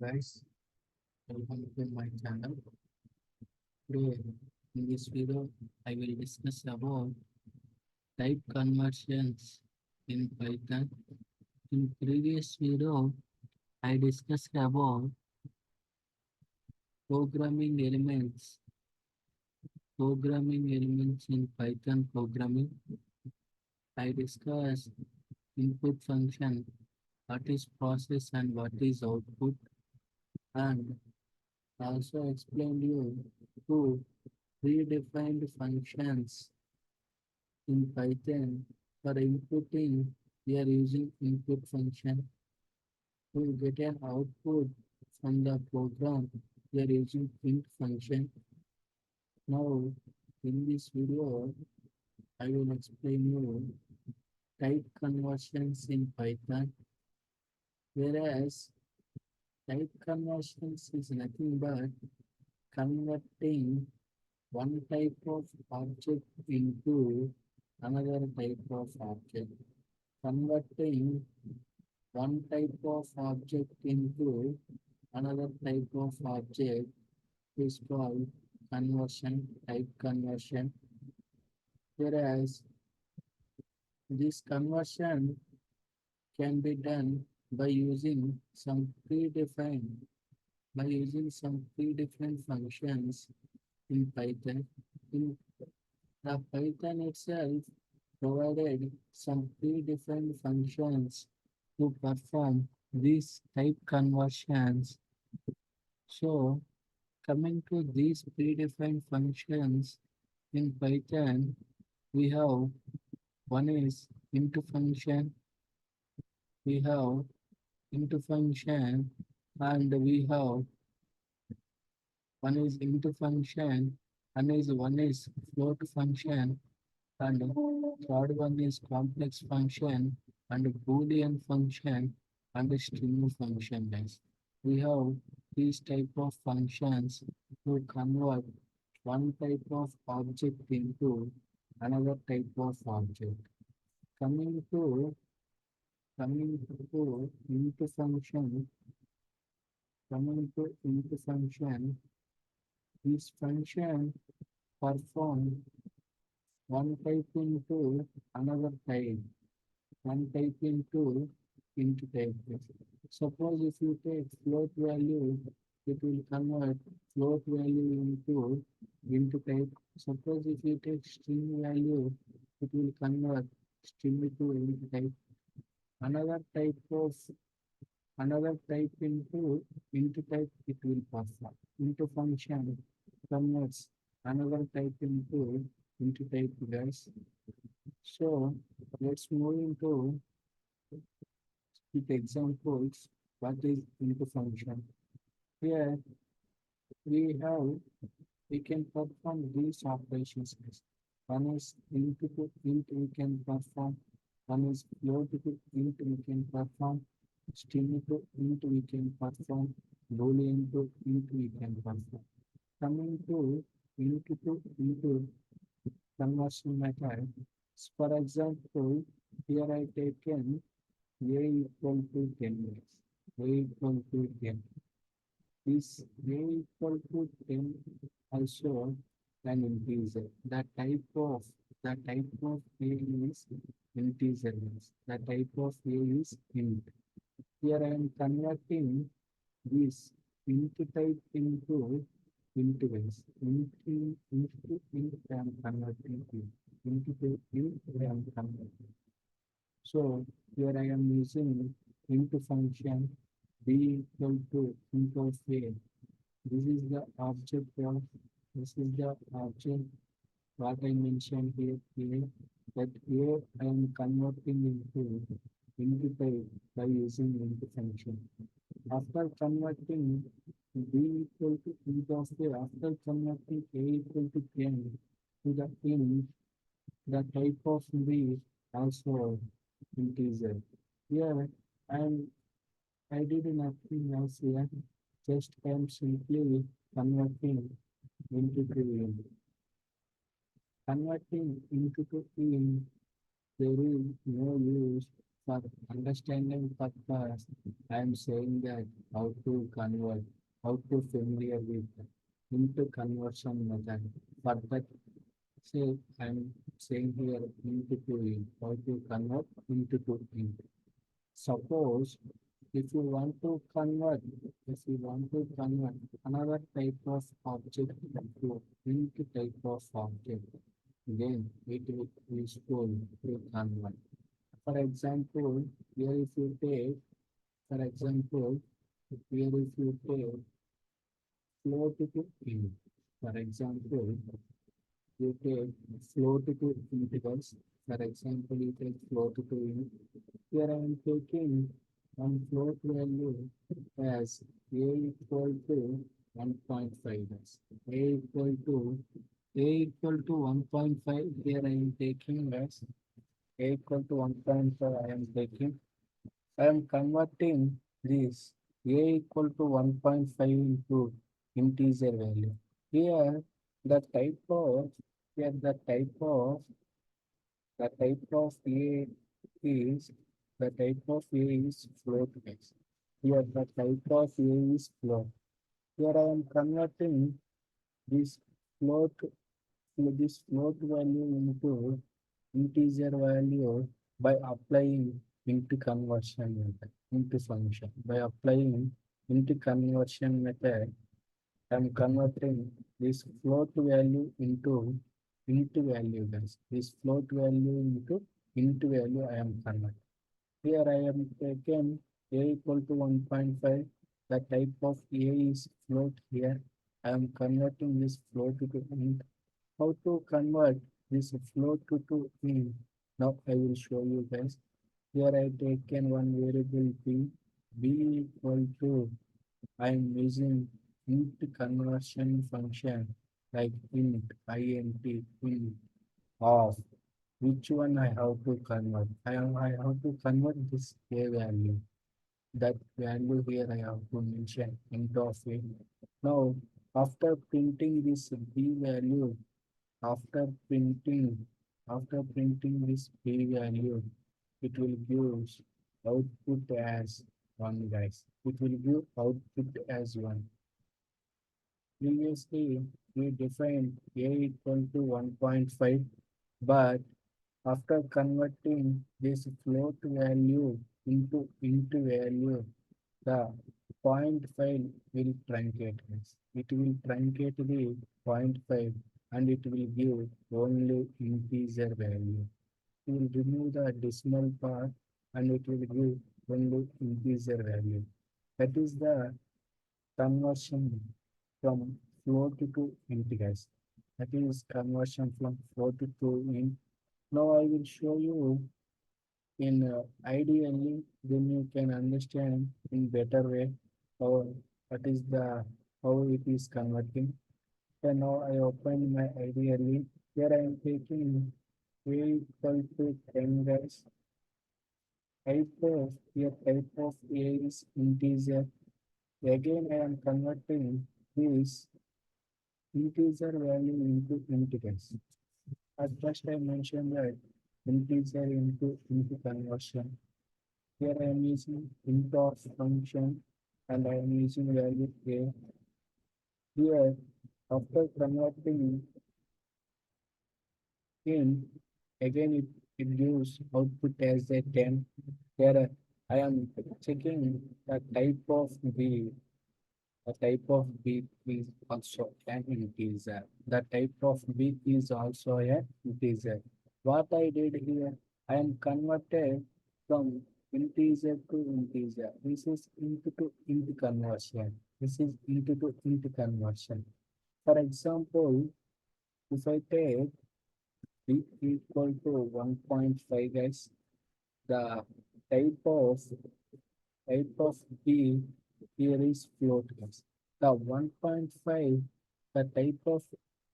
Guys, welcome to my channel. Today, in this video, I will discuss about type conversions in Python. In previous video, I discussed about programming elements, programming elements in Python programming. I discussed input function, what is process and what is output, and also explained you two predefined functions in Python. For inputting, we are using input function. To get an output from the program, we are using print function. Now, in this video, I will explain you type conversions in Python. Whereas type conversions is nothing but converting one type of object into another type of object. Converting one type of object into another type of object is called conversion, type conversion. Whereas this conversion can be done by using some predefined functions in Python. In the Python itself provided some predefined functions to perform these type conversions. So coming to these predefined functions in Python, we have one is into function, we have into function, and we have one is into function, and is one is float function, and third one is complex function, and boolean function, and string function. Guys, we have these type of functions to convert one type of object into another type of object. Coming to into function, coming to into function, this function perform one type into another type, one type into type. Suppose if you take float value, it will convert float value into type. Suppose if you take string value, it will convert string to into type. Another type of another type into type it will perform. Into function converts another type into type, guys. So let's move into with examples what is into function. Here we can perform these operations. One is into to int we can perform, one is float to int we can perform, string to int we can perform, boolean to int we can perform. Coming to into conversion method. For example, here I taken a equal to 10 x, a equal to 10. This a equal to 10 also an integer. The type of a is integer. The type of a is int. Here I am converting this into type into this. Into I am converting it. Into type I am converting. So here I am using into function b equal to int of a. This is the object of this is the object what I mentioned here that here I am converting into type by using into function. After converting b equal to int of a, after converting a equal to 10 to the int, the type of b also integer. Here and I did nothing else here. Just I am simply converting into to int. Converting into to int, there is no use for understanding purpose, I am saying that how to convert, how to familiar with into conversion method. For that, say I'm saying here into to int, how to convert into to int. Suppose if you want to convert, if you want to convert another type of object to into type of object, then it will be useful to convert. For example, here if you take, for example, here if you take float to int. For example, you take float to integrals. For example, you take float to int. Here I am taking one float value as a equal to 1.5 as a equal to 1.5. Here I am taking as a equal to 1.5. I am taking. I am converting this a equal to 1.5 into integer value. Here the type of here the type of a is float based. Here the type of a is float. Here I am converting this float this float value into integer value by applying into conversion method into function. By applying into conversion method, I'm converting this float value into value, guys. This float value into value I am converting. Here I am taken a equal to 1.5. The type of a is float here. I am converting this float to int. How to convert this float to int? Now I will show you guys. Here I taken one variable b equal to I am using int conversion function like int int of which one I have to convert. I have to convert this a value. That value here I have to mention int of it. Now after printing this b value, after printing after printing this p value, it will give output as one, guys. It will give output as one. Previously we defined a equal to 1.5, but after converting this float value into value, the point 0.5 will truncate, guys. It will truncate the point 0.5 and it will give only integer value. It will remove the decimal part and it will give only integer value. That is the conversion from float to int, guys. That is conversion from float to int. Now I will show you in ideally, then you can understand in better way how what is the how it is converting. So now I open my ideally. Here I am taking a equal to 10, guys. Type of a is integer. Again I am converting this integer value into integers. At first I mentioned that integer into conversion. Here I am using int of function and I am using value a. Here after converting in, again it gives output as a 10. Here I am checking the type of B. The type of B is also an integer. The type of B is also an integer. What I did here, I am converted from integer to integer. This is into to int conversion. This is into to int conversion. For example, if I take b equal to 1.5, guys, the type of b here is float, guys. The 1.5, the type of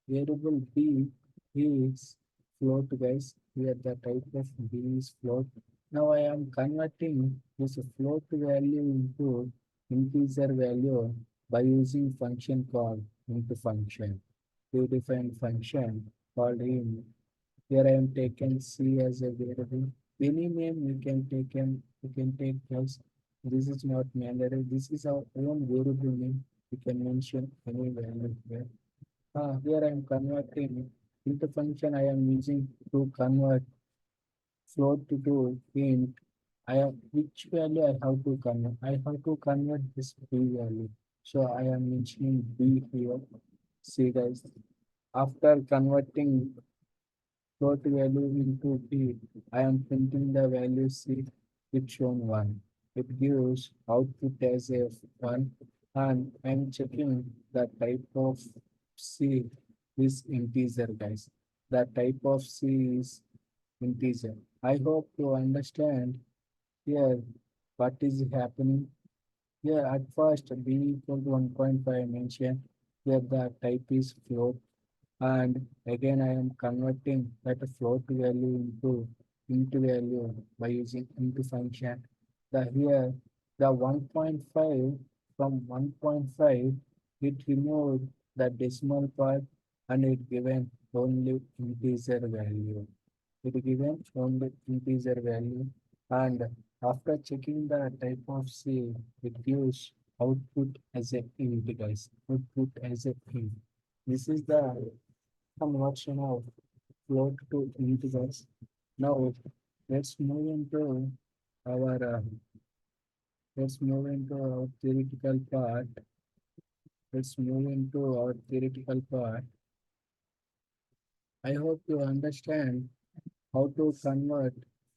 variable b is float, guys. Here the type of b is float. Now I am converting this float value into integer value by using function called into function. We define function called in Here I am taken C as a variable. Any name you can take as this is not mandatory. This is our own variable name. You can mention any value here. Here I am converting into function I am using to convert float to int. I have which value I have to convert. I have to convert this b value. So I am mentioning b here. See guys, after converting float value into p, I am printing the value c which shown 1. It gives output as a 1 and I am checking the type of c is integer guys. The type of c is integer. I hope you understand here what is happening. Here at first b equal to 1.5 mentioned. Here the type is float and again I am converting that float value into value by using into function. The here the 1.5 from 1.5 it removed the decimal part and it given only integer value. It given only integer value and after checking the type of C, it gives output as a int guys. Output as a int. This is the conversion of float to integers. Now let's move into our let's move into our theoretical part. Let's move into our theoretical part. I hope you understand how to convert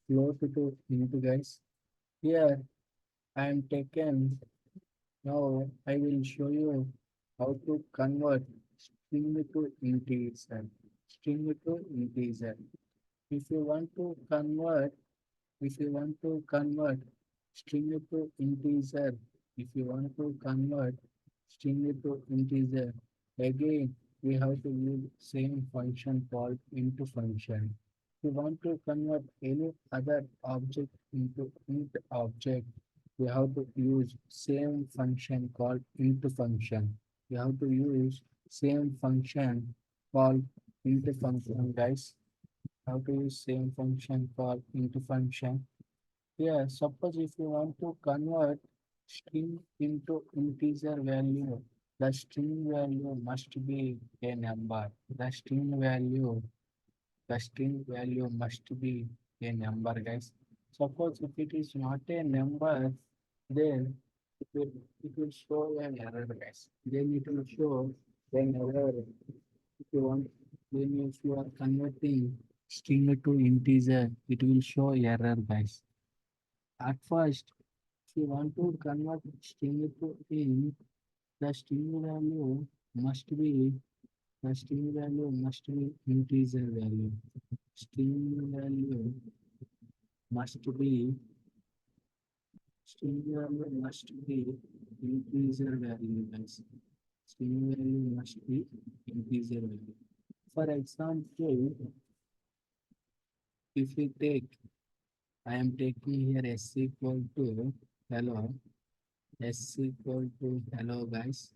float to integers. Here I am taken. Now I will show you how to convert string to integer. String to integer. If you want to convert If you want to convert string to integer, if you want to convert string to integer, again we have to use same function called into function. If you want to convert any other object into int object, we have to use same function called into function. We have to use same function called into function, guys. How to use same function called into function. Yeah, suppose if you want to convert string into integer value, the string value must be a number. The string value must be a number, guys. Suppose if it is not a number, then it will show an error, guys. Then it will show an error. If you want, then if you are converting string to integer, it will show error, guys. At first, if you want to convert string to int, the string value must be the string value must be integer value. String value must be string value must be integer value, guys. String value must be integer value. For example, if we take, I am taking here s equal to hello, s equal to hello, guys.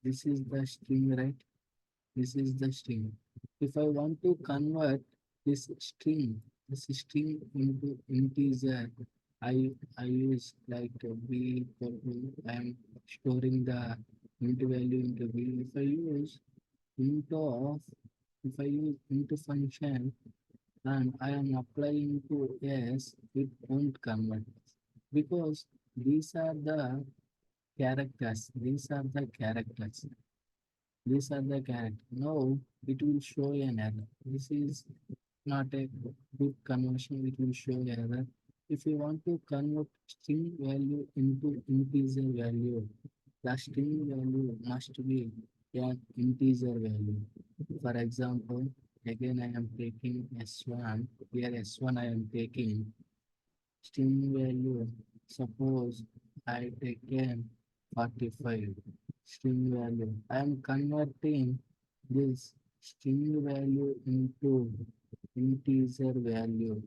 This is the string, right? This is the string. If I want to convert this string into integer, I use like b equal to, I am storing the int value into b. Of, if I use into function and I am applying to s, it won't convert because these are the characters. These are the characters. These are the characters. Now it will show an error. This is not a good conversion. It will show error. If you want to convert string value into integer value, the string value must be an integer value. For example, again I am taking s1. Here s1 I am taking string value. Suppose I taken 45 string value. I am converting this string value into integer value.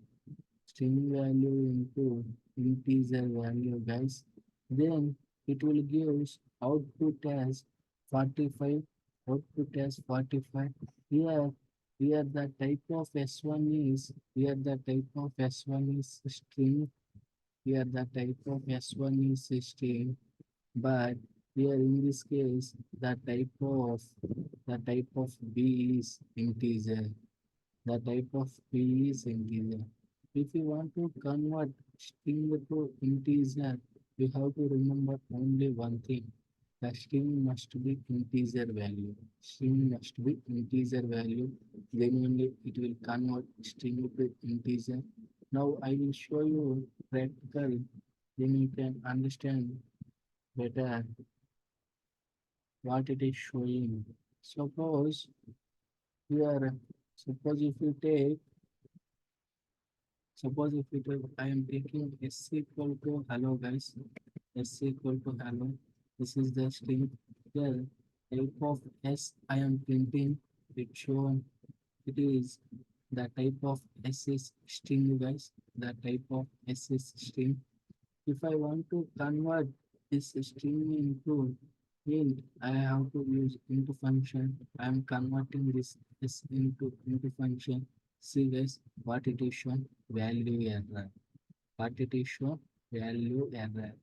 String value into integer value, guys. Then it will give output as 45. Output as 45. Here Here the type of S1 is here the type of S1 is string. Here the type of S1 is string, but here in this case the type of B is integer. The type of B is integer. If you want to convert string to integer, you have to remember only one thing. The string must be integer value. String must be integer value. Then only it will convert string to integer. Now I will show you practical. Then you can understand better what it is showing. Suppose here, suppose if you take Suppose if I am taking s equal to hello guys, s equal to hello. This is the string. Here, type of s I am printing. It shown. It is the type of s is string, guys. The type of s is string. If I want to convert this string into int, I have to use into function. I am converting this into function. See guys, what it is shown? Value error. What it is shown? Value error.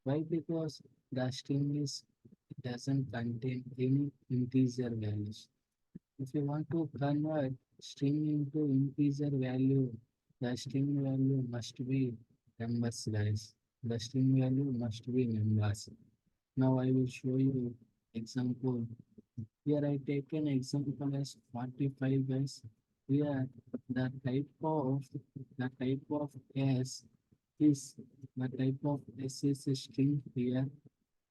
Why? Because the string is it doesn't contain any integer values. If you want to convert string into integer value, the string value must be numbers, guys. The string value must be numbers. Now I will show you example. Here I take an example as 45, guys. Here the type of S is the type of S is a string here.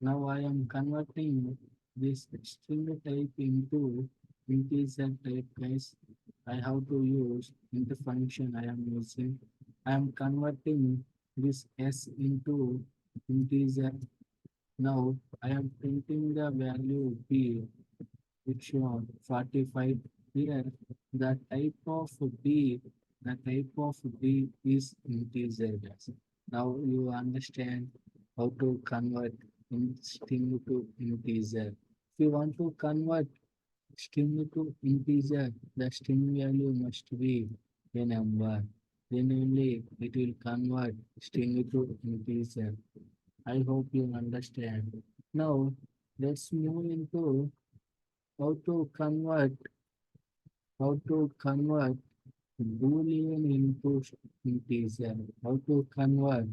Now I am converting this string type into integer type, guys. I have to use into function I am using. I am converting this s into integer. Now I am printing the value b, which on 45 here. The type of b, the type of b is integer, guys. Now you understand how to convert string to integer. If you want to convert string to integer, the string value must be a number. Then only it will convert string to integer. I hope you understand. Now let's move into how to convert how to convert boolean into integer. How to convert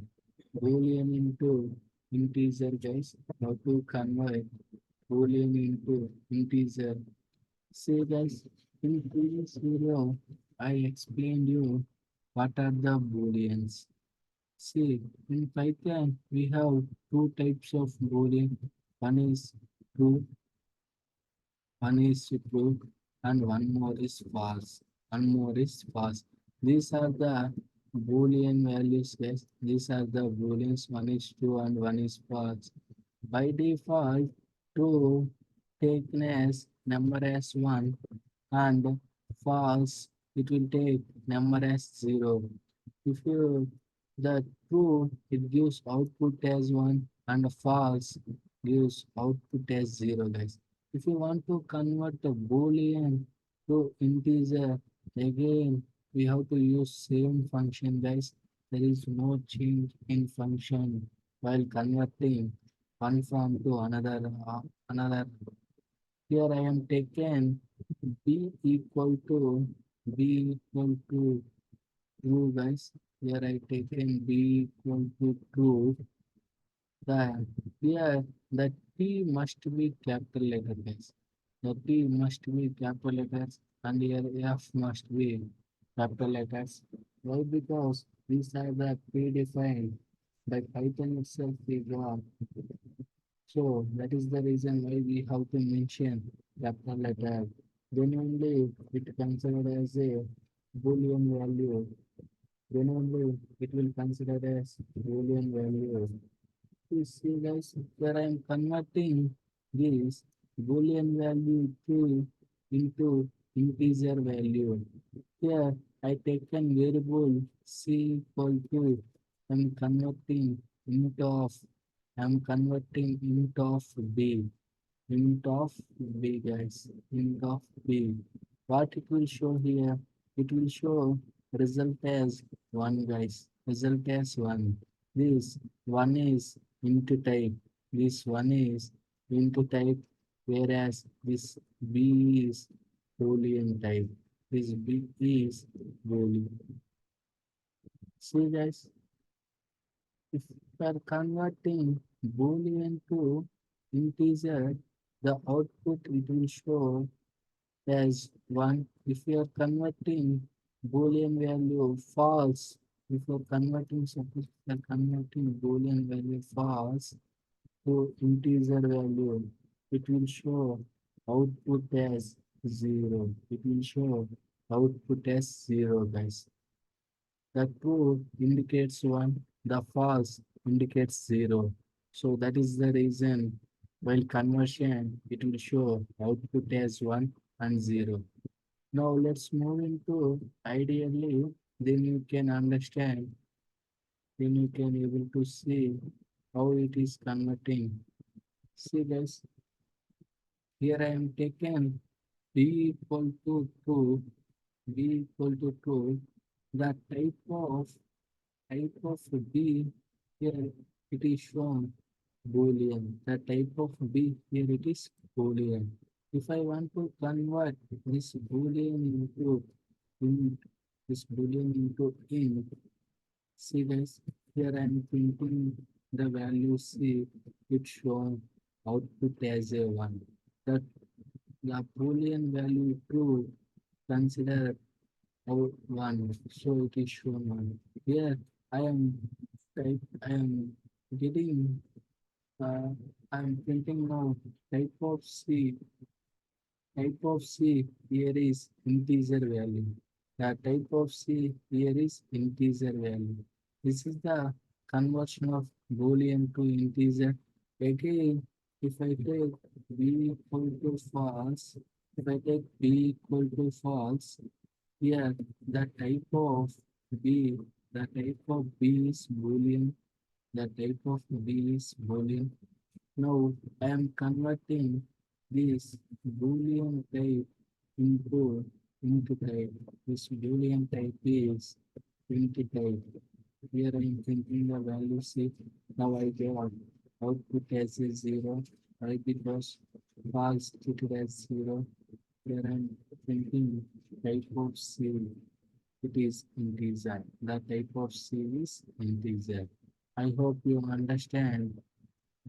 boolean into integer, guys. How to convert boolean into integer. See guys, in previous video, I explained you what are the booleans. See, in Python, we have two types of boolean. One is true, one is true, and one more is false. One more is false. These are the boolean values, guys. These are the booleans. One is true and one is false. By default, true taken as number as 1 and false it will take number as 0. If you the true it gives output as 1 and false gives output as 0, guys. If you want to convert the boolean to integer, again we have to use same function, guys. There is no change in function while converting one form to another. Here I am taken b equal to true, guys. Here I taken b equal to true. The here the T must be capital letter, guys. The T must be capital letters and here F must be capital letters. Why? Because these are the predefined by Python itself we got. So that is the reason why we have to mention capital letter. Then only it considered as a Boolean value. Then only it will consider as Boolean value. You see guys, here I am converting this Boolean value into integer value. Here I taken variable c equal to I'm converting int of I'm converting int of b, int of b, guys, int of b. What it will show here? It will show result as 1, guys. Result as 1. This 1 is into type. This 1 is into type, whereas this B is Boolean type. This B is Boolean. See, guys, if we are converting Boolean to integer, the output it will show as 1. If you are converting Boolean value false, if you are converting, suppose you are converting Boolean value false to integer value, it will show output as 0. It will show output as 0, guys. The true indicates 1, the false indicates 0. So that is the reason while conversion, it will show output as 1 and 0. Now let's move into ideally, then you can understand, then you can able to see how it is converting. See guys, here I am taken b equal to 2, b equal to 2, the type of b here it is shown Boolean. The type of b here it is Boolean. If I want to convert this Boolean into int, this Boolean into int, see guys, here I am printing the value C, it shown output as a 1. That the Boolean value true, consider out 1, so it is shown 1. Here I am I am getting I'm printing now type of C here is integer value. The type of C here is integer value. This is the conversion of Boolean to integer. Again, if I take B equal to false, if I take B equal to false, here the type of B, the type of B is Boolean, the type of B is Boolean. Now I am converting this Boolean type into type. This Boolean type is into type. Here I am printing the value C. Now I get output as a 0. Why? Because false treated as 0. Here I am printing type of C. It is integer. The type of C is integer. I hope you understand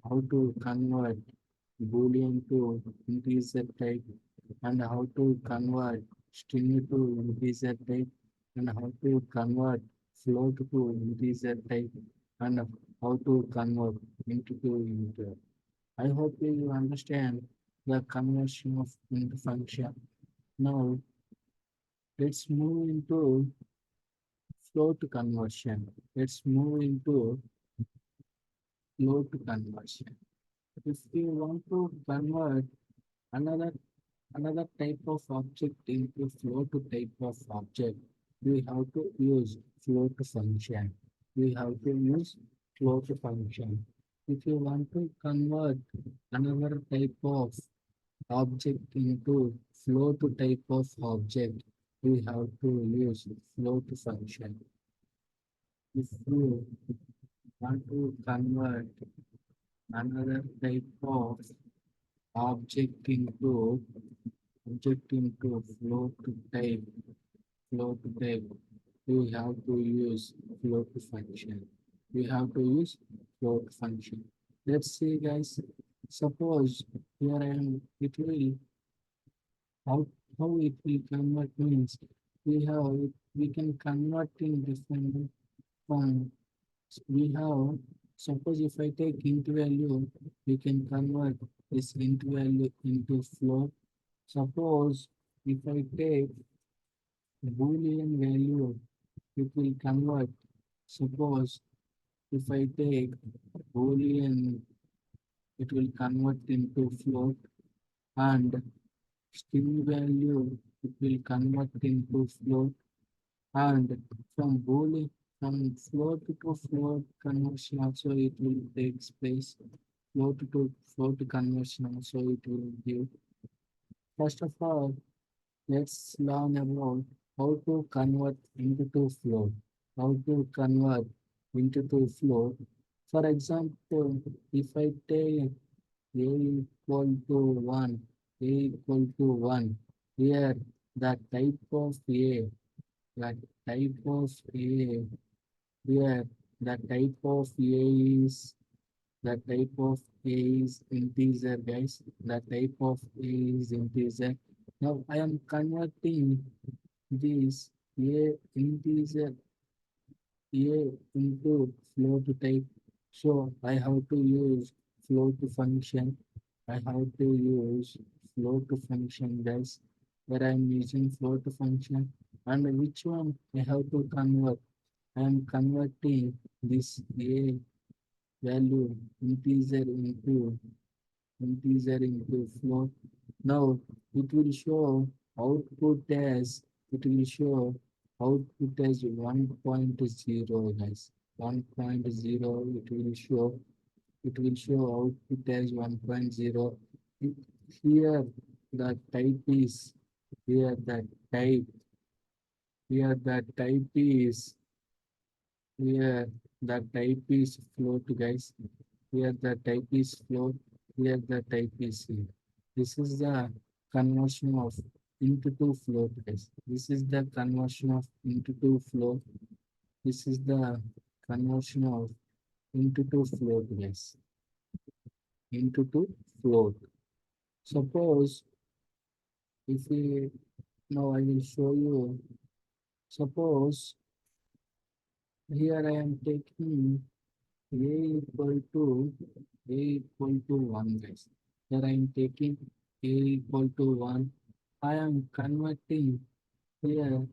how to convert Boolean to integer type and how to convert string to integer type and how to convert float to integer type and how to convert int to integer. I hope you understand the conversion of int function. Now let's move into float conversion. Let's move into float conversion. If you want to convert another another type of object into float type of object, we have to use float function. We have to use float function. If you want to convert another type of object into float type of object, we have to use float function. If you want to convert another type of object into float type, we have to use float function. We have to use float function. Let's see, guys. Suppose here I am. It will how it will convert means we can convert in different form. We have suppose if I take int value, we can convert this int value into float. Suppose if I take Boolean value, it will convert. Suppose if I take Boolean, it will convert into float and string value, it will convert into float and from Boolean, from float to float conversion also it will take place. Float to float conversion also it will give. First of all, Let's learn about how to convert into to float. How to convert into to float. For example, if I take a equal to 1, a equal to 1, here the type of a, the type of a, here the type of a is the type of A is integer, guys. The type of A is integer. Now I am converting this A integer A into float type. So I have to use float function. I have to use float function, guys. Where I am using float function. And which one I have to convert? I am converting this A value integer into float. Now it will show output as it will show output as 1.0, guys. 1.0 it will show output as 1.0. Here the type is here the type here the type is here the type is float, guys. Here the type is float. Here the type is here. This is the conversion of into to float, guys. This is the conversion of into to float. This is the conversion of into to float, guys. Into to float. Suppose if we now I will show you. Suppose here I am taking a equal to a equal to 1, guys. Here I am taking a equal to 1. I am converting here.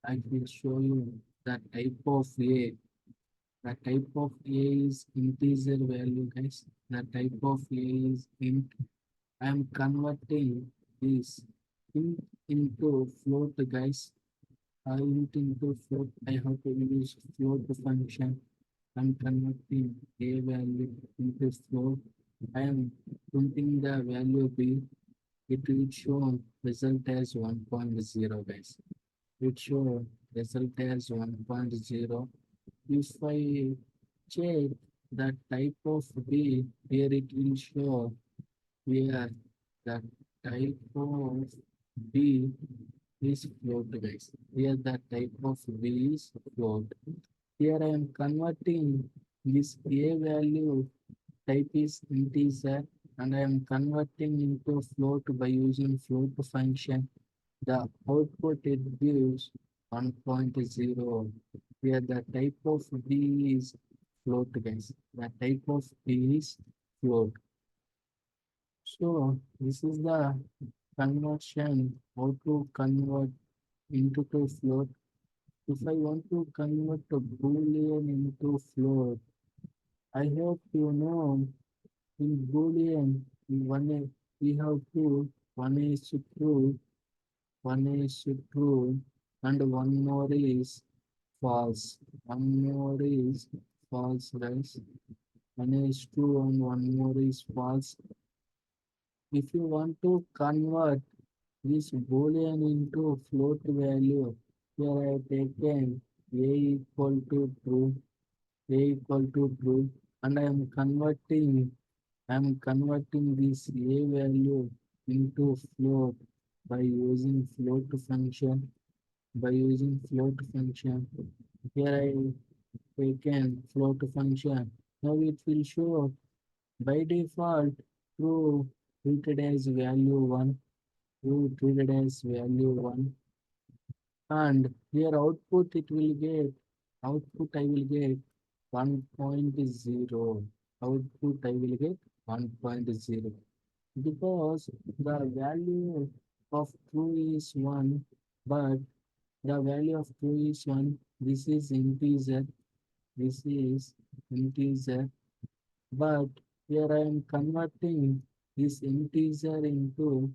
I will show you the type of A. The type of A is integer value, guys. The type of A is int. I am converting this int into float, guys. Int into float. I have to use float function. I'm converting A value into float. I am putting the value B. It will show result as 1.0, guys. It show result as 1.0. If I check the type of B, here it will show here the type of B is float, guys. Here the type of B is float. Here I am converting this A value type is integer and I am converting into float by using float function. The output it gives 1.0. Here the type of B is float, guys. The type of B is float. So this is the conversion, how to convert into to float. If I want to convert a boolean into float, I hope you know in boolean we have two, one is true, one is true, and one more is false. One more is false, guys. One is true and one more is false. If you want to convert this boolean into float value, here I have taken a equal to true, a equal to true, and I am converting this a value into float by using float function. By using float function, here I taken float function. Now it will show by default true treated as value 1, true treated as value 1, and here output I will get 1.0. Output I will get 1.0 because the value of true is 1, but the value of true is 1. This is integer. This is integer. But here I am converting this integer into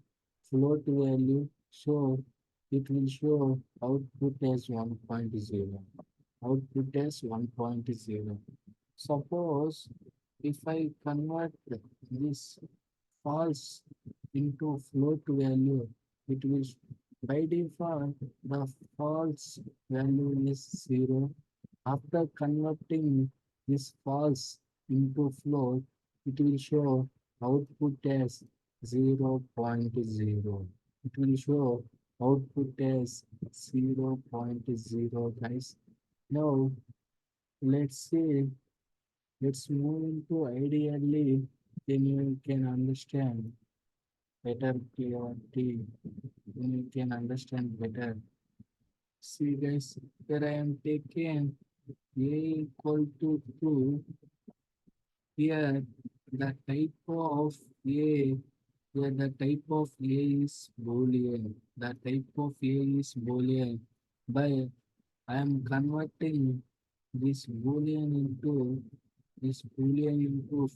float value. So it will show output as 1.0. Output as 1.0. Suppose if I convert this false into float value, it will By default, the false value is 0. After converting this false into float, it will show output as 0.0. It will show output as 0.0, guys. Now, let's see, let's move into ideally, then you can understand better clarity, then you can understand better. See guys, here I am taking a equal to 2. Here the type of A, here the type of A is Boolean. The type of A is Boolean. By I am converting this Boolean into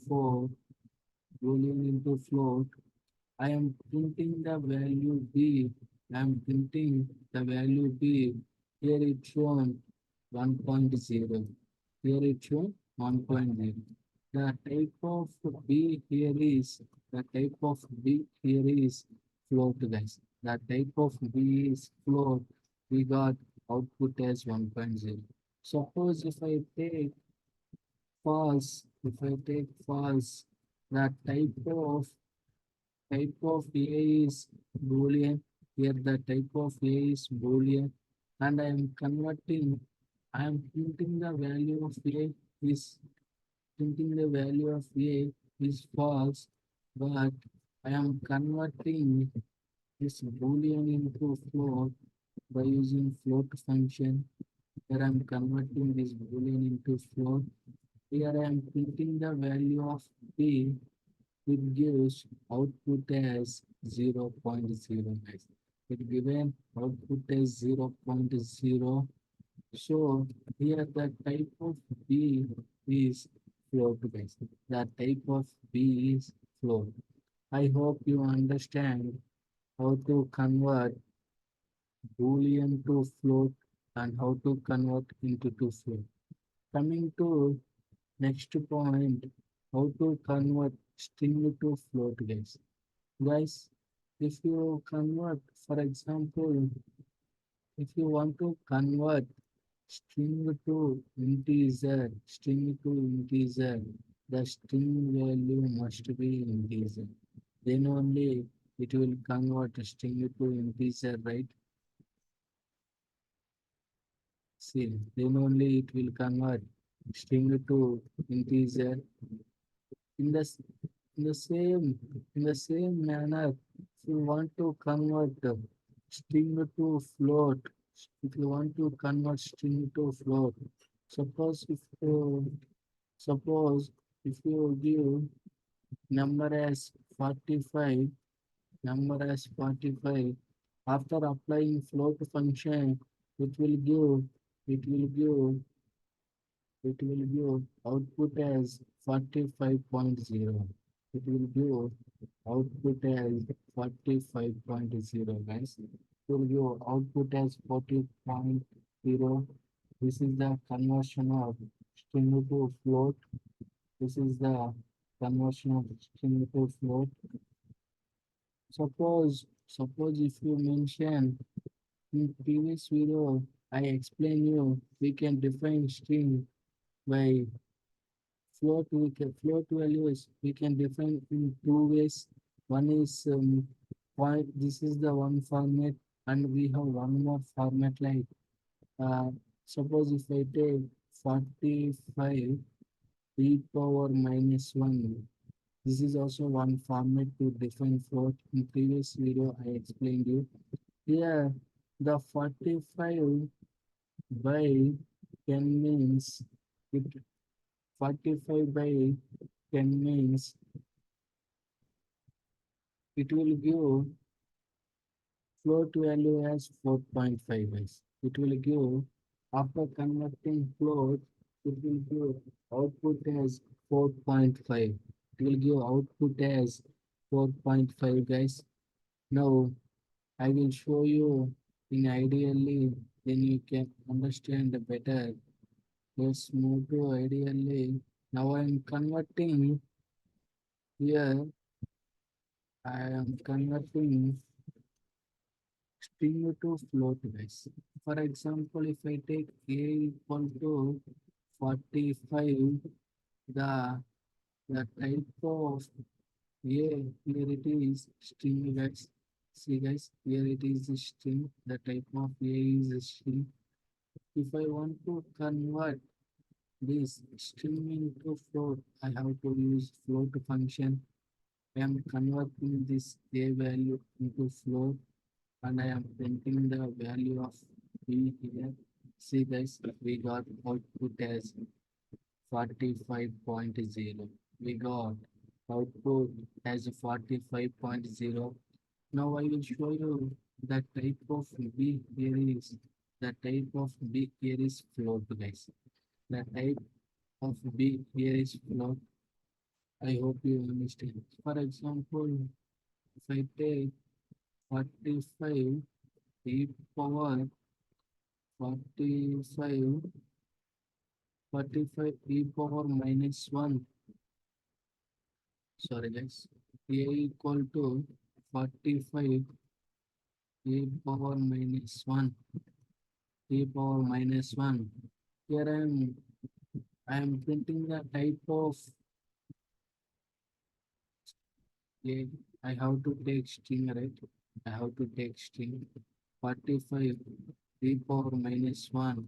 4, Boolean into float. I am printing the value B. I am printing the value B. Here it shown 1.0. Here it shown 1.0. The type of B here is the type of B here is float, guys. The type of B is float. We got output as 1.0. Suppose if I take false, the type of A is Boolean. Here the type of A is Boolean, and I am printing the value of A is printing the value of A is false, but I am converting this Boolean into float by using float function. Here I am converting this Boolean into float. Here I am printing the value of B. It gives output as 0.0, guys. It given output as 0.0. So here the type of B is float, guys. The type of B is float. I hope you understand how to convert Boolean to float and how to convert into to float. Coming to next point, how to convert string to float, guys. Guys, if you convert, for example, if you want to convert string to integer, the string value must be integer. Then only it will convert string to integer, right? See, then only it will convert string to integer. In the s- in the same manner, if you want to convert string to float, if you want to convert string to float, suppose if you suppose if you give number as 45, number as 45, after applying float function, it will give it will give it will give output as 45.0. It will give output as 45.0, guys. It will give output as 40.0. This is the conversion of string to float. This is the conversion of string to float. Suppose if you mention in previous video, I explain you we can define string by float values we can define in two ways. One is point. This is the one format, and we have one more format like uh, suppose if I take 45 e power minus 1. This is also one format to define float. In previous video, I explained you. Here, the 45 by 10 means it 45 by 10 means it will give float value as 4.5 guys. It will give after converting float, it will give output as 4.5. It will give output as 4.5 guys. Now I will show you in ideally, then you can understand better. Let's move to ideally. Now I am converting here. I am converting string to float, guys. For example, if I take a equal to 45, the the type of a, here it is string, guys. See, guys, here it is a string. The type of a is a string. If I want to convert this string into float, I have to use float function. I am converting this a value into float, and I am printing the value of b here. See, guys, we got output as 45.0. We got output as 45.0. Now I will show you the type of B here is the type of B here is float, guys. The type of B here is float. I hope you understand. For example, if I take 45 e power 45 45 e power minus 1, sorry guys, a equal to 45 e power minus 1, e power minus 1. Here I am printing the type of a. I have to take string, right? I have to take string 45 e power minus 1.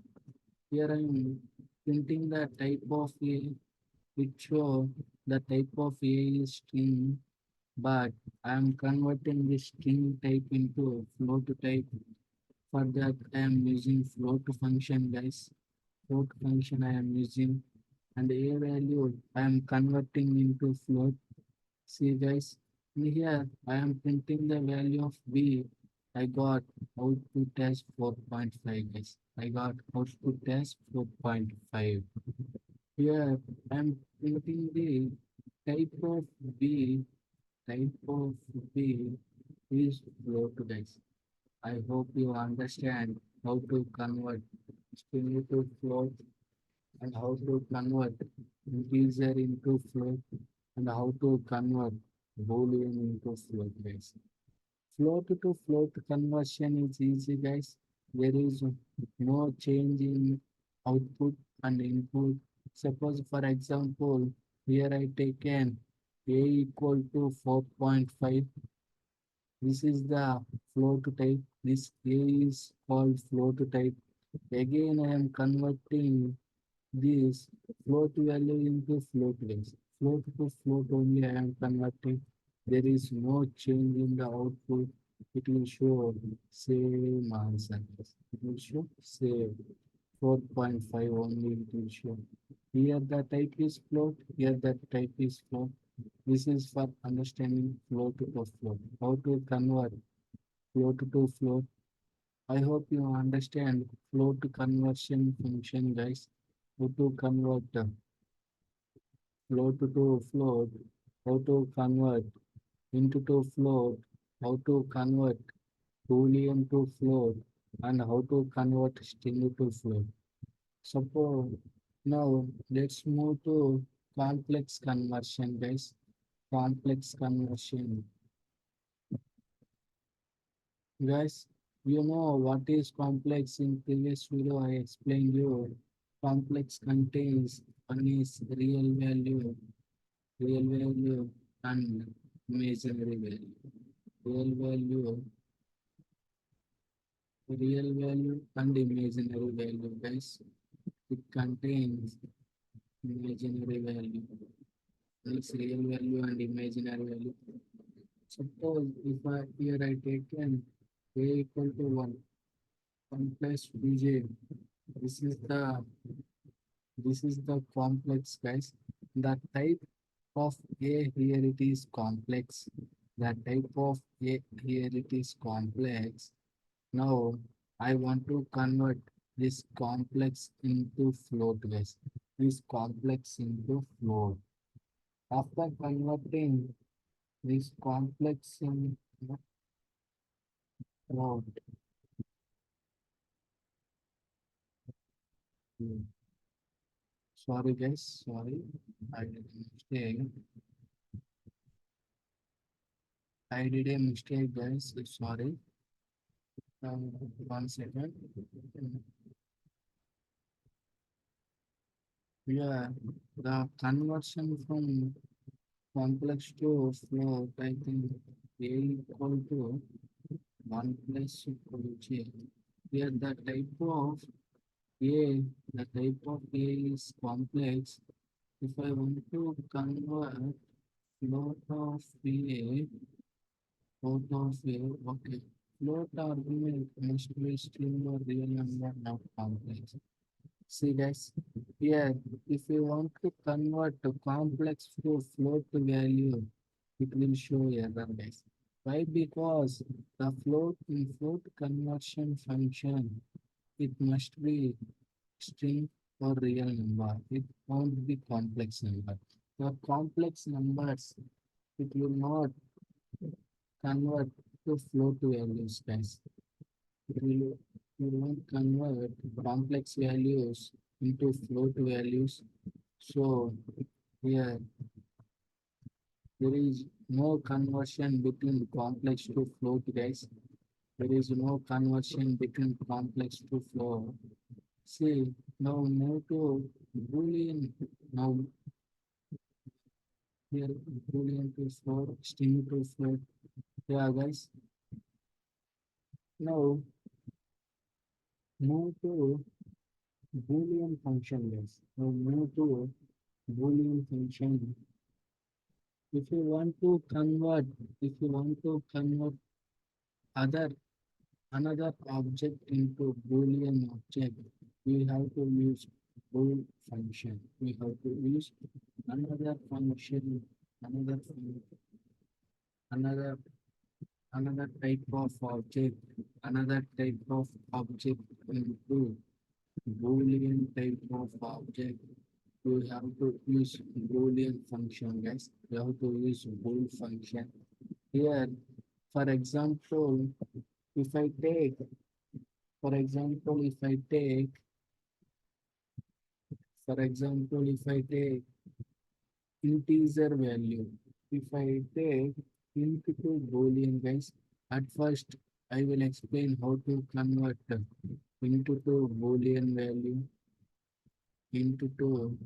Here I am printing the type of a, which show the type of a is string, but I am converting this string type into float type. For that, I am using float function, guys. Float function I am using, and a value I am converting into float. See, guys, in here I am printing the value of b. I got output as 4.5, guys. I got output as 4.5. Here I am printing the type of b. Type of b is float, guys. I hope you understand how to convert string to float and how to convert integer into float and how to convert boolean into float, guys. Float to float conversion is easy, guys. There is no change in output and input. Suppose, for example, here I taken a equal to 4.5. This is the float type. This A is called float type. Again, I am converting this float value into float values. Float to float only I am converting. There is no change in the output. It will show same answer. It will show same 4.5 only it will show. Here the type is float, here the type is float. This is for understanding float to float. How to convert float to float. I hope you understand float conversion function, guys. How to convert float to float, how to convert into to float, how to convert boolean to float, and how to convert string to float. Suppose now let's move to complex conversion, guys. Complex conversion. Guys, you know what is complex. In previous video I explained you. Complex contains one is real value and imaginary value. Real value, real value and imaginary value, guys. It contains imaginary value. It's real value and imaginary value. Suppose if I here I taken a equal to 1 plus bj. This is the complex, guys. The type of A here it is complex. The type of A here it is complex. Now I want to convert this complex into float, guys. This complex into float. After converting this complex into float, hmm, sorry guys, sorry, I did a mistake. I did a mistake, guys. Sorry. One second. Yeah, the conversion from complex to float, I think A equal to 1 plus equal to J. Here the type of A is complex. If I want to convert float of A, float of A, okay. Float argument must be string or real number, not complex. See guys, here if you want to convert a complex to float value, it will show error guys. Why? Because the float conversion function, it must be string or real number. It won't be complex number. The complex numbers, it will not convert to float values guys. You won't convert complex values into float values. So here there is no conversion between complex to float, guys. There is no conversion between complex to float. See, now move to Boolean. Now here Boolean to float, string to float. Yeah, guys. Now move to Boolean function, guys. Now move to Boolean function. If you want to convert, if you want to convert other another object into Boolean object, we have to use bool function. We have to use another function, another another another type of object, another type of object into Boolean type of object. We have to use Boolean function, guys. We have to use bool function. Here, for example, if I take, for example, if I take, for example, if I take integer value, if I take int to Boolean, guys, at first I will explain how to convert into to Boolean value, into to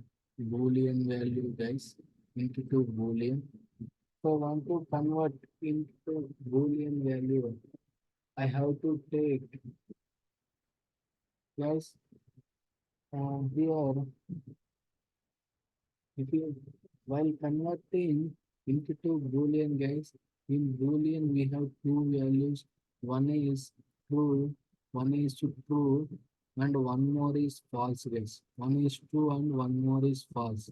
Boolean value, guys, into to Boolean. So I want to convert into Boolean value. I have to take, guys, here, if you, while converting into Boolean, guys, in Boolean we have two values. One is true, one is true, and one more is false, guys. One is true and one more is false.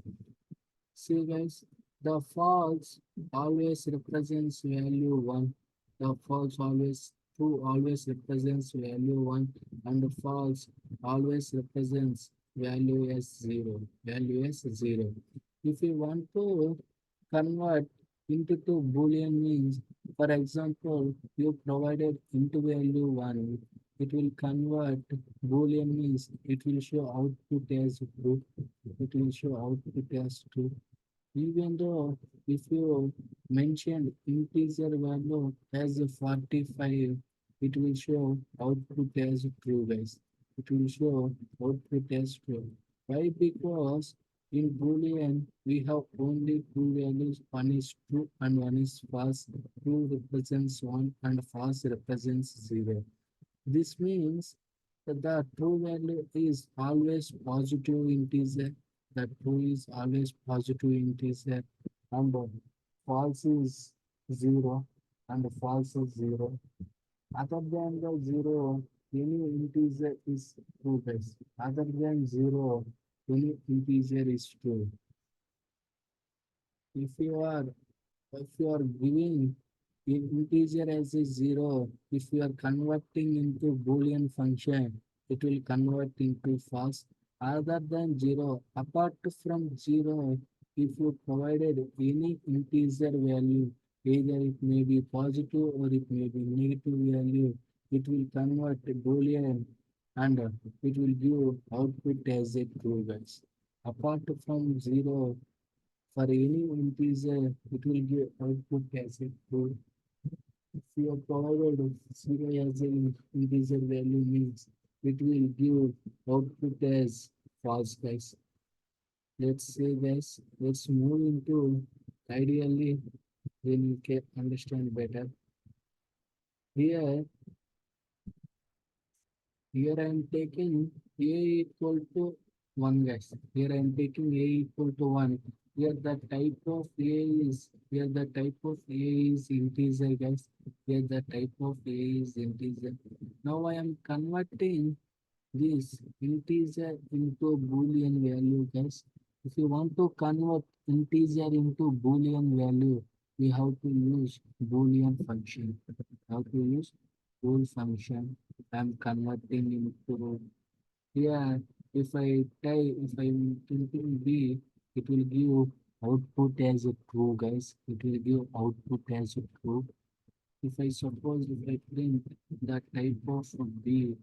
See guys, the false always represents value 1. The false always true always represents value 1 and the false always represents value as 0. Value as 0. If you want to convert into to Boolean means, for example, you provided into value 1, it will convert Boolean means it will show output as true. It will show output as true. Even though if you mentioned integer value as a 45, it will show output as true, guys. It will show output as true. Why? Because in Boolean we have only two values. One is true and one is false. True represents 1 and false represents 0. This means that the true value is always positive integer. The true is always positive integer and false is 0 and false is 0. Other than the 0, any integer is true guys. Other than 0, any integer is true. If you are if you are giving integer as a 0, if you are converting into Boolean function, it will convert into false. Other than 0, apart from 0, if you provided any integer value, either it may be positive or it may be negative value, it will convert to Boolean and it will give output as a true guys. Apart from 0, for any integer, it will give output as a true. you have provided 0 as an integer value means it will give output as false, guys. Let's say, guys, let's move into ideally when you can understand better. Here, here I am taking a equal to 1, guys. Here I am taking a equal to 1. Here the type of a is here the type of a is integer, guys. Here the type of a is integer. Now I am converting this integer into boolean value, guys. If you want to convert integer into boolean value, we have to use boolean function. How to use bool function. I'm converting into here. If I'm typing B, it will give output as a true, guys. It will give output as a true. If I print the type of B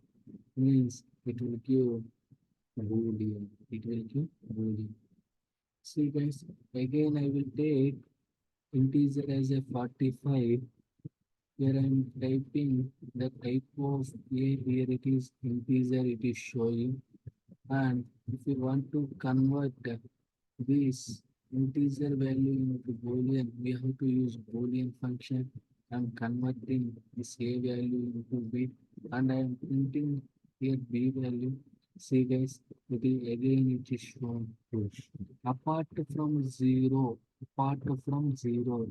means it will give boolean. It will give boolean. See, guys, again I will take integer as a 45. Here I am typing the type of A, here it is integer, it is showing. And if you want to convert this integer value into boolean, we have to use boolean function. I'm converting this A value into B, and I am printing here B value. See, guys, it is again it is shown true. Apart from zero, apart from zero,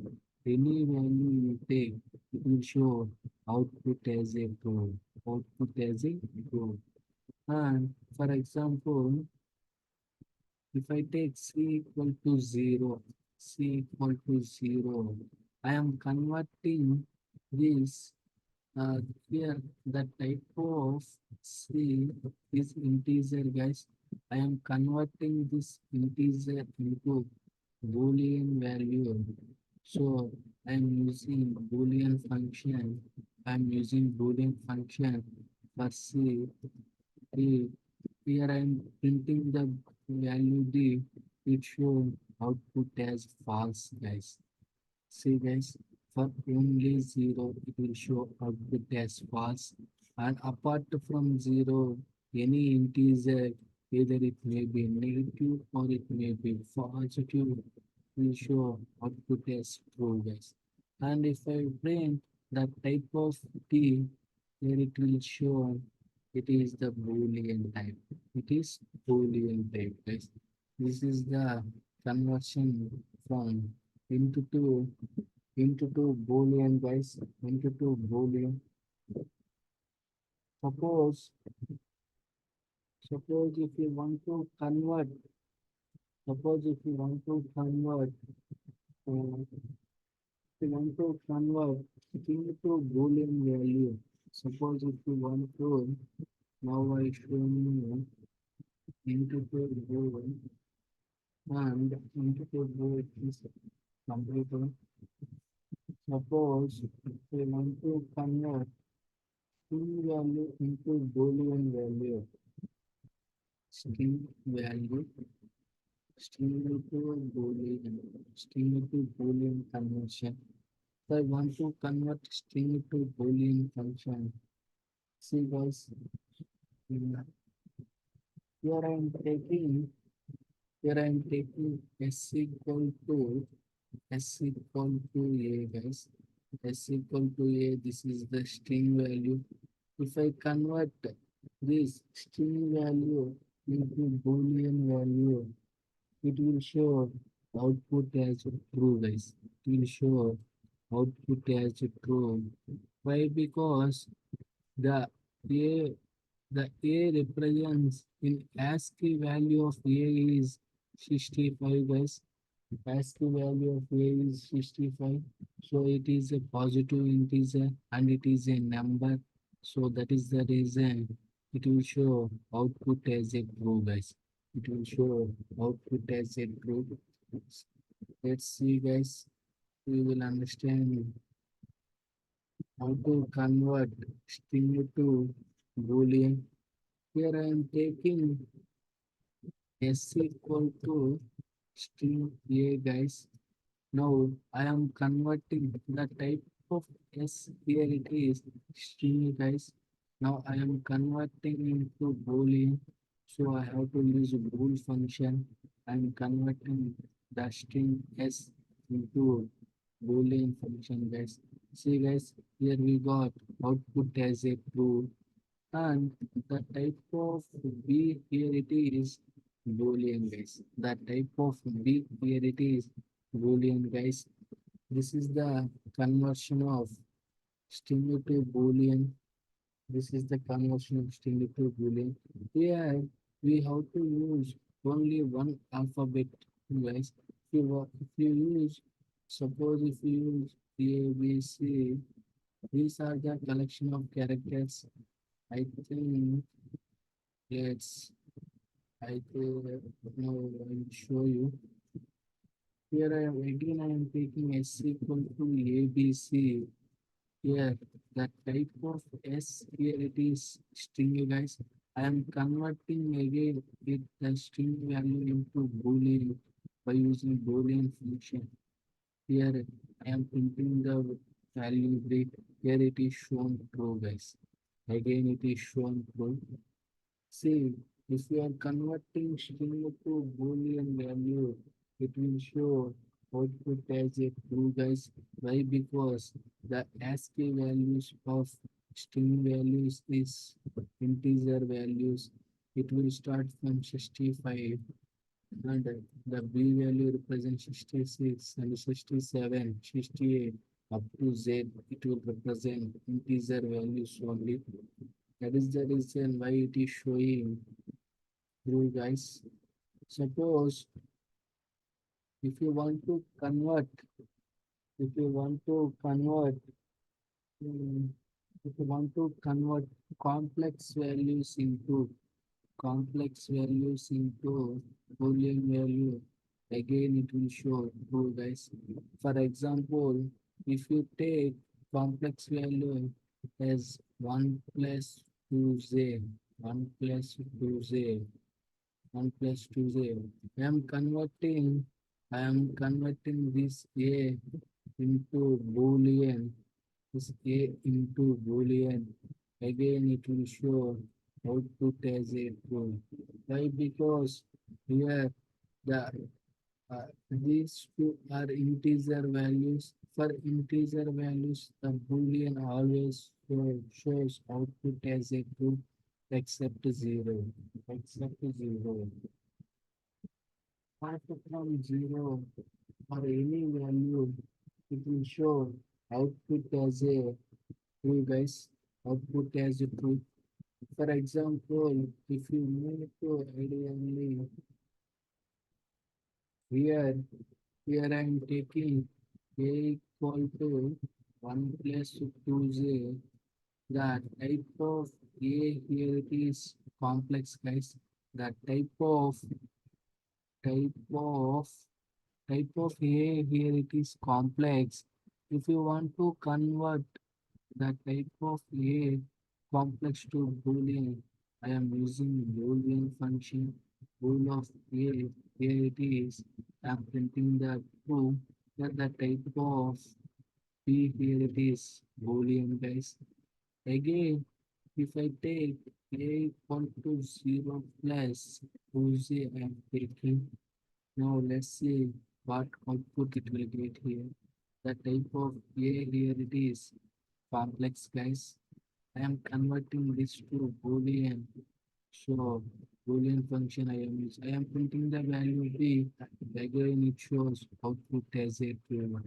any value you take, it will show output as a true. Output as a true. And for example, if I take c equal to 0, c equal to 0, I am converting this here the type of c is integer, guys. I am converting this integer into boolean value. So I am using boolean function. I am using boolean function for c. Here I am printing the value D. It shows output as false, guys. See, guys, for only 0, it will show output as false. And apart from 0, any integer, either it may be negative or it may be positive, will show output as true, guys. And if I print the type of T, here it will show it is the Boolean type. It is Boolean type, guys. This is the conversion from into to Boolean, guys. Into to Boolean. Suppose suppose if you want to convert, suppose if you want to convert, if you want to convert into Boolean value. Suppose if you want to now I show you into the Boolean and into the Boolean is completed. Suppose if we want to convert string value into Boolean value, string value, string to Boolean conversion. So I want to convert string to Boolean function. See, guys, here I am taking s equal to a, guys. S equal to a. This is the string value. If I convert this string value into Boolean value, it will show output as true, guys. It will show output as true. Why? Because the a the a represents in ASCII value of a is 65, guys. ASCII value of a is 65. So it is a positive integer and it is a number. So that is the reason it will show output as a true, guys. It will show output as a true. Let's see, guys. We will understand how to convert string to Boolean. Here I am taking s equal to string a, guys. Now I am converting the type. of S here it is string guys. Now I am converting into boolean, so I have to use a bool function. I'm converting the string S into boolean function guys. See guys, here we got output as a true, and the type of B here it is boolean guys. The type of B here it is boolean guys. This is the conversion of string to boolean. This is the conversion of string to boolean. Here we have to use only one alphabet, guys. If you use, suppose if you use A, B, C, these are the collection of characters. I think let's, I think, no, I will show you. Here I am again. I am taking S equal to A, B, C. Here, the type of S here it is string, you guys. I am converting again with the string value into boolean by using boolean function. Here I am printing the value break. Here it is shown true, guys. Again it is shown true. See, if you are converting string to boolean value, it will show output as a true, guys. Why? Because the ASCII values of string values is integer values. It will start from 65, and the B value represents 66 and 67, 68 up to Z. It will represent integer values only. That is the reason why it is showing through, guys. Suppose if you want to convert, if you want to convert, mm, if you want to convert complex values into Boolean value, again it will show true, guys. For example, if you take complex value as 1 plus 2z, 1 plus 2z, 1 plus 2z, I am converting this a into Boolean, this a into Boolean. Again, it will show output as a true. Why? Because here the these two are integer values. For integer values, the Boolean always shows output as a true except 0. Except 0. After from 0 or any value, it will show output as a true, guys. Output as a true. For example, if you move to ideally here, here I am taking a equal to 1 plus 2z. The type of a here it is complex, guys. The type of type of A here it is complex. If you want to convert the type of A complex to Boolean, I am using Boolean function. Bool of A, here it is. I am printing the true that the type of B here it is Boolean, guys. Again, if I take A equal to 0 plus 2z, I am taking. Now let's see what output it will get here. The type of A here it is complex, guys. I am converting this to Boolean. So Boolean function I am using. I am printing the value B. Again it shows output as a true.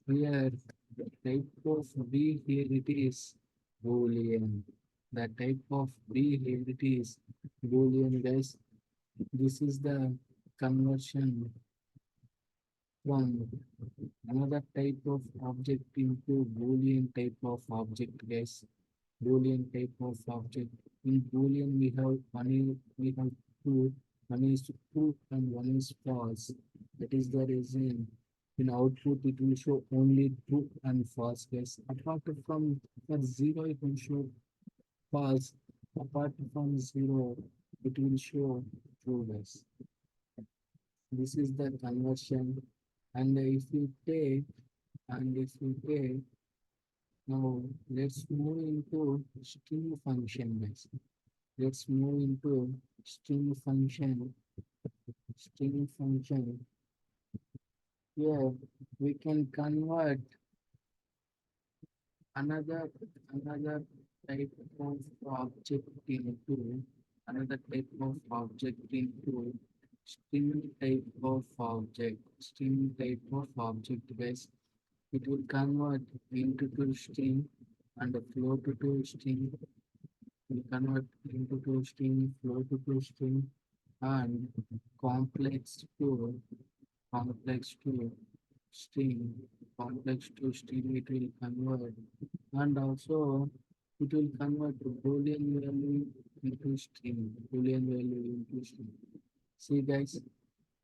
Here the type of B here it is Boolean. The type of B here it is Boolean, guys. This is the conversion from another type of object into Boolean type of object, guys. Boolean type of object. In Boolean, we have two. One is true and one is false. That is the reason. In output, it will show only true and false, guys. Apart from for zero, it will show false. Apart from zero, it will show true, guys. This is the conversion. And if you take Now let's move into string function guys. Let's move into string function. String function. Here we can convert another another type of object into another type of object into string type of object. String type of object guys. It will convert into to string and float to string. Will convert into to string, float to string, and complex to complex to string, complex to string. It will convert, and also it will convert to boolean value into string, boolean value into string. See guys,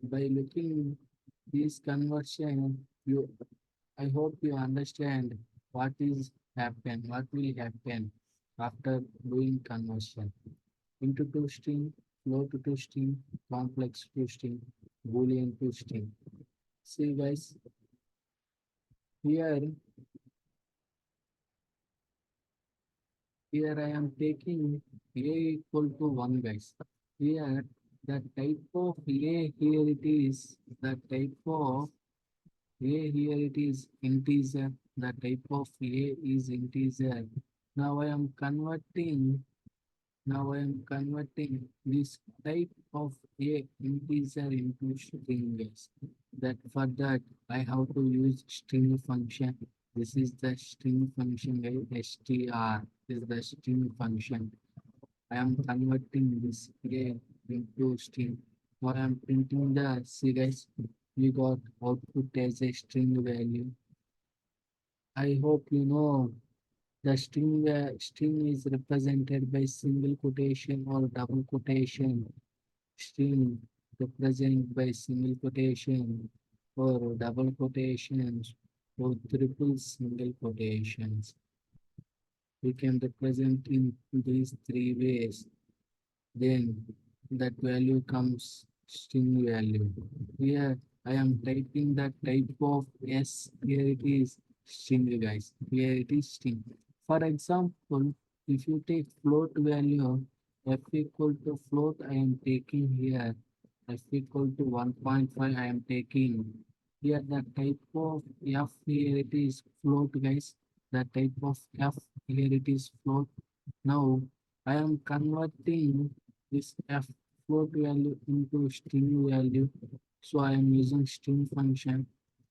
by looking this conversion, you I hope you understand what is happen, what will happen after doing conversion into to string, float to string, complex to string, boolean to string. See guys, here here I am taking a equal to 1 guys. Here the type of a here it is the type of a here it is integer. The type of a is integer. Now I am converting. Now I am converting this type of a integer into string guys. That for that I have to use string function. This is the string function guys. Str is the string function. I am converting this a into string. Now I am printing the see guys. We got output as a string value. I hope you know the string is represented by single quotation or double quotation. String represented by single quotation or double quotations or triple single quotations. We can represent in these three ways. Then that value comes string value. Here I am typing the type of S. Here it is string guys. Here it is string. For example, if you take float value f equal to float, I am taking here f equal to 1.5. I am taking here the type of f. Here it is float guys. The type of f. Here it is float. Now I am converting this f float value into string value. So I am using string function.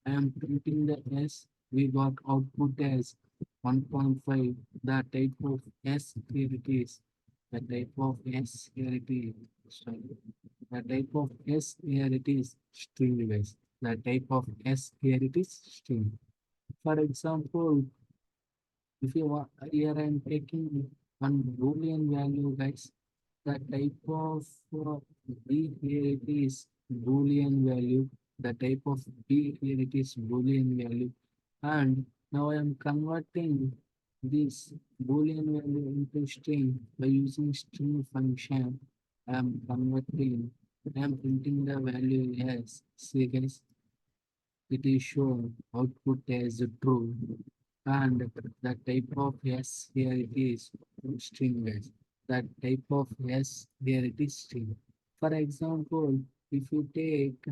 I am printing the s. We got output as 1.5. The type of s here it is. The type of s here it is. Sorry. The type of s here it is string guys. The type of s here it is string. For example, if you want, here I am taking one Boolean value, guys. The type of B here it is Boolean value. The type of B here it is Boolean value. And now I am converting this Boolean value into string by using string function. I am converting. I am printing the value as. See guys, it is shown output as true and the type of s here it is string guys. That type of s here it is string. For example, if you take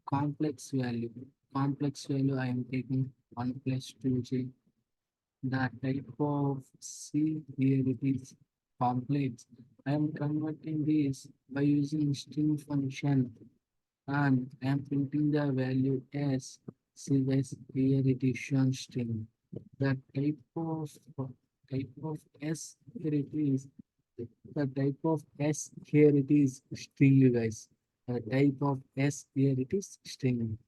complex value I am taking 1 plus 2j. The type of c here it is complex. I am converting this by using string function and I am printing the value as see guys here it is shown string. The type of s here it is the type of s here it is string you guys. The type of s here it is string.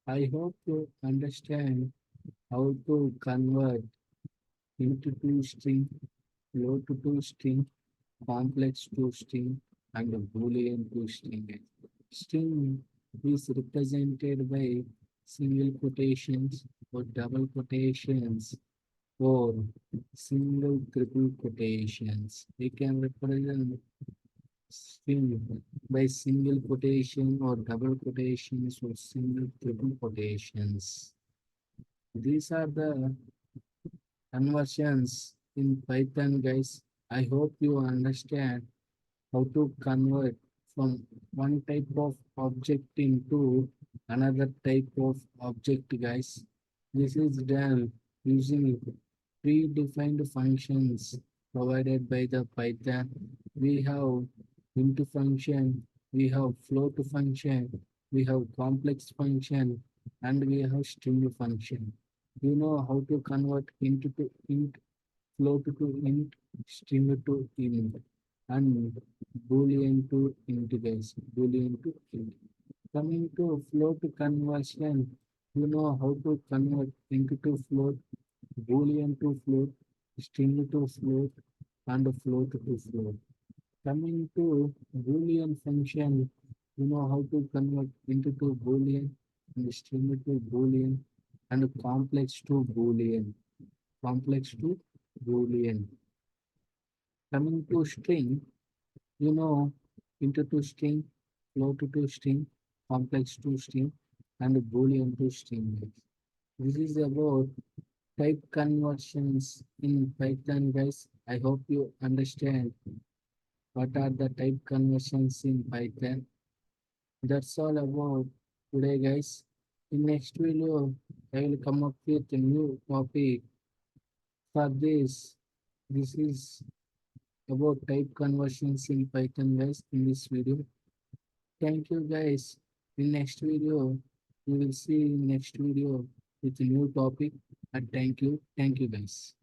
I hope you understand how to convert into to string, float to string, complex to string, and a boolean to string. String is represented by single quotations or double quotations or single triple quotations. We can represent string by single quotation or double quotations or single triple quotations. These are the Conversions in Python, guys. I hope you understand how to convert from one type of object into another type of object, guys. This is done using predefined functions provided by the Python. We have int function, we have float function, we have complex function, and we have string function. You know how to convert int to int, float to int, string to int, and boolean to int, guys. Boolean to int. Coming to float conversion, you know how to convert int to float, boolean to float, string to float, and float to float. Coming to boolean function, you know how to convert into to boolean and string to boolean and complex to boolean. Complex to boolean. Coming to string, you know into to string, float to string, complex to string, and boolean to string. This is about type conversions in Python, guys. I hope you understand what are the type conversions in Python. That's all about today, guys. In next video, I will come up with a new topic for this. This is about type conversions in Python, guys, in this video. Thank you, guys. In next video, we will see in next video with a new topic. And thank you. Thank you, guys.